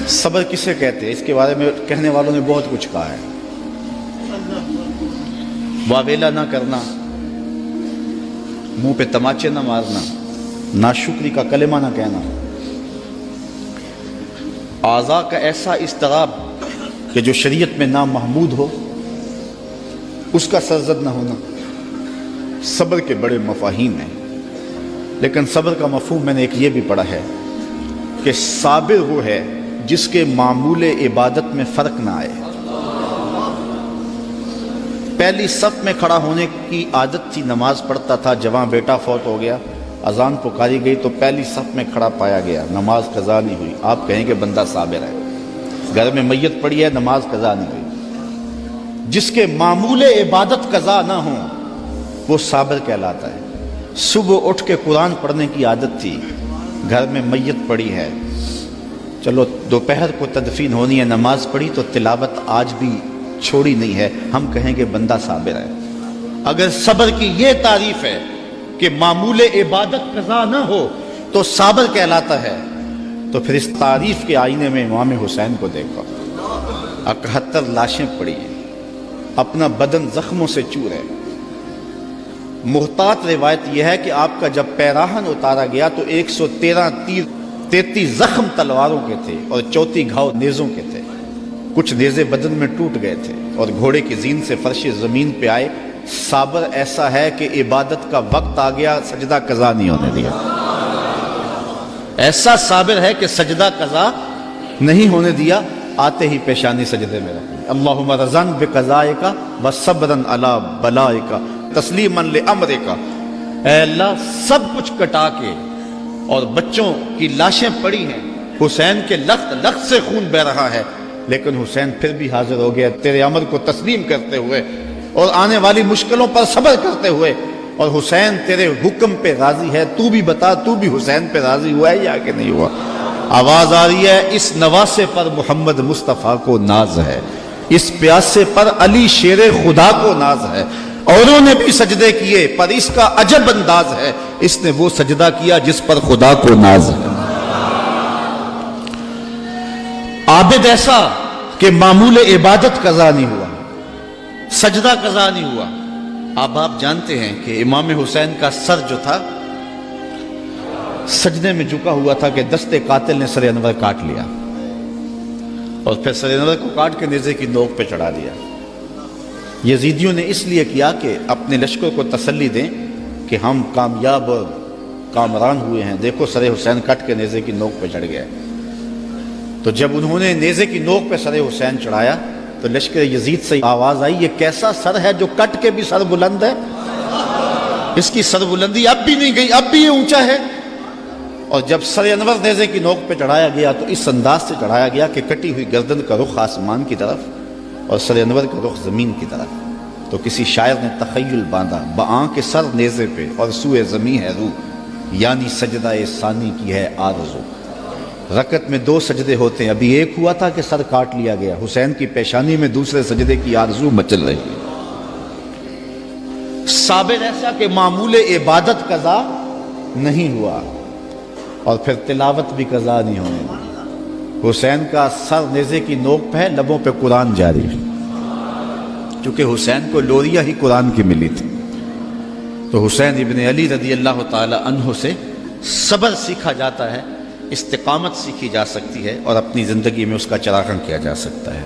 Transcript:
صبر کسے کہتے ہیں؟ اس کے بارے میں کہنے والوں نے بہت کچھ کہا ہے۔ واویلا نہ کرنا، منہ پہ تماچے نہ مارنا، ناشکری کا کلمہ نہ کہنا، اعضاء کا ایسا اضطراب کہ جو شریعت میں نامحمود ہو اس کا سرزد نہ ہونا، صبر کے بڑے مفاہیم ہیں۔ لیکن صبر کا مفہوم میں نے ایک یہ بھی پڑھا ہے کہ صابر وہ ہے جس کے معمول عبادت میں فرق نہ آئے۔ پہلی صف میں کھڑا ہونے کی عادت تھی، نماز پڑھتا تھا، جوان بیٹا فوت ہو گیا، اذان پکاری گئی تو پہلی صف میں کھڑا پایا گیا، نماز قضا نہیں ہوئی، آپ کہیں کہ بندہ صابر ہے۔ گھر میں میت پڑی ہے، نماز قضا نہیں ہوئی، جس کے معمول عبادت قضا نہ ہوں وہ صابر کہلاتا ہے۔ صبح اٹھ کے قرآن پڑھنے کی عادت تھی، گھر میں میت پڑی ہے، چلو دوپہر کو تدفین ہونی ہے، نماز پڑھی تو تلاوت آج بھی چھوڑی نہیں ہے، ہم کہیں کہ بندہ صابر ہے۔ اگر صبر کی یہ تعریف ہے کہ معمول عبادت قضا نہ ہو تو صابر کہلاتا ہے، تو پھر اس تعریف کے آئینے میں امام حسین کو دیکھو، 71 لاشیں پڑی ہیں، اپنا بدن زخموں سے چور ہے۔ محتاط روایت یہ ہے کہ آپ کا جب پیراہن اتارا گیا تو 113 تیر، 33 زخم تلواروں کے تھے اور 34 گھاؤ نیزوں کے تھے، کچھ نیزے بدن میں ٹوٹ گئے تھے، اور گھوڑے کی زین سے فرش زمین پہ آئے۔ صابر ایسا ہے کہ عبادت کا وقت آ گیا، سجدہ قضا نہیں ہونے دیا۔ ایسا صابر ہے کہ سجدہ قضا نہیں ہونے دیا، آتے ہی پیشانی سجدے میں رکھی، اللہم رضن بقضائک وصبرن علی بلائک تسلیما لامرک۔ اے اللہ، سب کچھ کٹا کے، اور بچوں کی لاشیں پڑی ہیں، حسین کے لخت لخت سے خون بہ رہا ہے، لیکن حسین پھر بھی حاضر ہو گیا تیرے امر کو تسلیم کرتے ہوئے اور آنے والی مشکلوں پر صبر کرتے ہوئے، اور حسین تیرے حکم پہ راضی ہے، تو بھی بتا، تو بھی حسین پہ راضی ہوا ہے یا کہ نہیں ہوا؟ آواز آ رہی ہے، اس نواسے پر محمد مصطفیٰ کو ناز ہے، اس پیاسے پر علی شیر خدا کو ناز ہے، اوروں نے بھی سجدے کیے پر اس کا عجب انداز ہے، اس نے وہ سجدہ کیا جس پر خدا کو ناز ہے۔ عابد ایسا کہ معمول عبادت قضا نہیں ہوا، سجدہ قضا نہیں ہوا۔ اب آپ جانتے ہیں کہ امام حسین کا سر جو تھا سجدے میں جھکا ہوا تھا کہ دست قاتل نے سر انور کاٹ لیا، اور پھر سر انور کو کاٹ کے نیزے کی نوک پہ چڑھا دیا۔ یزیدیوں نے اس لیے کیا کہ اپنے لشکر کو تسلی دیں کہ ہم کامیاب اور کامران ہوئے ہیں، دیکھو سر حسین کٹ کے نیزے کی نوک پہ چڑھ گیا۔ تو جب انہوں نے نیزے کی نوک پہ سر حسین چڑھایا تو لشکر یزید سے آواز آئی، یہ کیسا سر ہے جو کٹ کے بھی سر بلند ہے؟ اس کی سر بلندی اب بھی نہیں گئی، اب بھی یہ اونچا ہے۔ اور جب سر انور نیزے کی نوک پہ چڑھایا گیا تو اس انداز سے چڑھایا گیا کہ کٹی ہوئی گردن کا رخ آسمان کی طرف اور سر انور کا رخ زمین کی طرف۔ تو کسی شاعر نے تخیل باندھا، بآں کے سر نیزے پہ اور سوئے زمین ہے روح، یعنی سجدہ ثانی کی ہے آرزو۔ رکعت میں 2 سجدے ہوتے ہیں، ابھی ایک ہوا تھا کہ سر کاٹ لیا گیا، حسین کی پیشانی میں دوسرے سجدے کی آرزو مچل رہی ہے۔ صابر ایسا کہ معمول عبادت قضا نہیں ہوا، اور پھر تلاوت بھی قضا نہیں ہونے دی۔ حسین کا سر نیزے کی نوک پہ ہے، لبوں پہ قرآن جاری ہے، چونکہ حسین کو لوریا ہی قرآن کی ملی تھی۔ تو حسین ابن علی رضی اللہ تعالی عنہ سے صبر سیکھا جاتا ہے، استقامت سیکھی جا سکتی ہے، اور اپنی زندگی میں اس کا چراغاں کیا جا سکتا ہے۔